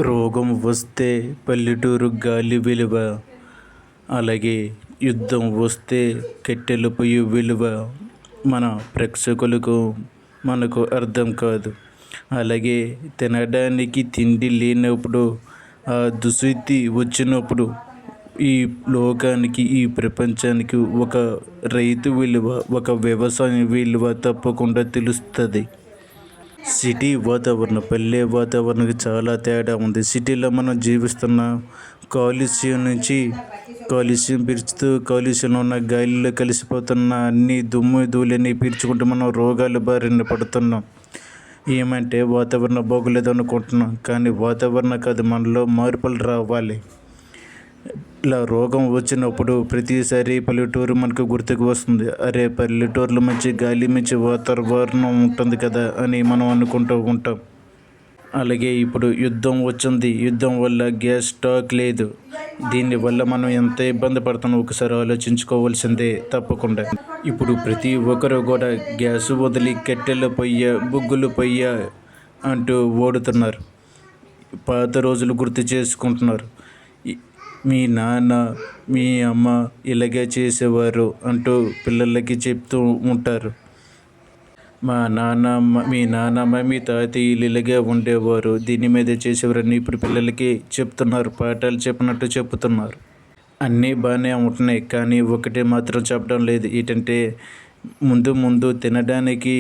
రోగం వస్తే పల్లెటూరు గాలి విలువ, అలాగే యుద్ధం వస్తే కట్టెల పొయ్యి విలువ మన ప్రేక్షకులకు మనకు అర్థం కాదు. అలాగే తినడానికి తిండి లేనప్పుడు, ఆ దుస్థితి వచ్చినప్పుడు ఈ లోకానికి, ఈ ప్రపంచానికి ఒక రైతు విలువ, ఒక వ్యవసాయం విలువ తప్పకుండా తెలుస్తుంది. సిటీ వాతావరణం, పల్లె వాతావరణానికి చాలా తేడా ఉంది. సిటీలో మనం జీవిస్తున్న కాలుష్యం నుంచి, కాలుష్యం పీల్చుతూ కాలుష్యంలో ఉన్న గాలిలో కలిసిపోతున్న అన్ని దుమ్ము ధూళిని పీల్చుకుంటూ మనం రోగాల బారిన పడుతున్నాం. ఏమంటే వాతావరణం బాగోలేదు అనుకుంటున్నాం, కానీ వాతావరణం కాదు, మనలో మార్పులు రావాలి. ఇలా రోగం వచ్చినప్పుడు ప్రతిసారి పల్లెటూరు మనకు గుర్తుకు వస్తుంది. అరే, పల్లెటూరులో మంచి గాలి, మంచి వాతావరణం ఉంటుంది కదా అని మనం అనుకుంటూ ఉంటాం. అలాగే ఇప్పుడు యుద్ధం వచ్చింది. యుద్ధం వల్ల గ్యాస్ స్టాక్ లేదు. దీనివల్ల మనం ఎంత ఇబ్బంది పడుతున్నాం ఒకసారి ఆలోచించుకోవాల్సిందే తప్పకుండా. ఇప్పుడు ప్రతి ఒక్కరు కూడా గ్యాస్ వదిలి కట్టెల పొయ్య, బొగ్గుల పొయ్య అంటూ ఓడుతున్నారు. పాత రోజులు గుర్తు చేసుకుంటున్నారు. మీ నాన్న, మీ అమ్మ ఇలాగే చేసేవారు అంటూ పిల్లలకి చెప్తూ ఉంటారు. మీ నాన్నమ్మ, మీ తాతయ్యలు ఇలాగే ఉండేవారు, దీని మీదే చేసేవారని ఇప్పుడు పిల్లలకి చెప్తున్నారు. పాఠాలు చెప్పినట్టు చెప్తున్నారు. అన్నీ బాగానే ఉంటున్నాయి, కానీ ఒకటి మాత్రం చెప్పడం లేదు. ఏంటంటే ముందు తినడానికి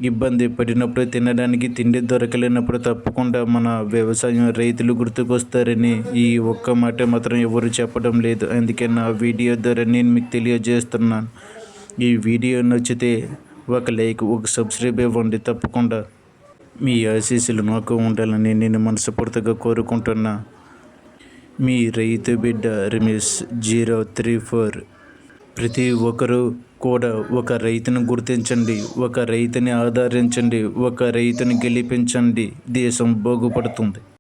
ఇబ్బంది పడినప్పుడు, తినడానికి తిండి దొరకలేనప్పుడు తప్పకుండా మన వ్యవసాయం రైతులు గుర్తుకొస్తారని ఈ ఒక్క మాట మాత్రం ఎవరు చెప్పడం లేదు. అందుకే నా వీడియో ద్వారా నేను మీకు తెలియజేస్తున్నాను. ఈ వీడియో నచ్చితే ఒక లైక్, ఒక సబ్స్క్రైబ్ ఇవ్వండి. తప్పకుండా మీ ఆశీస్సులు నాకు ఉండాలని నేను మనస్ఫూర్తిగా కోరుకుంటున్నా. మీ రైతు బిడ్డ రమేష్ 034. ప్రతి ఒక్కరూ కూడా ఒక రైతును గుర్తించండి, ఒక రైతుని ఆదరించండి, ఒక రైతుని గెలిపించండి. దేశం బాగుపడుతుంది.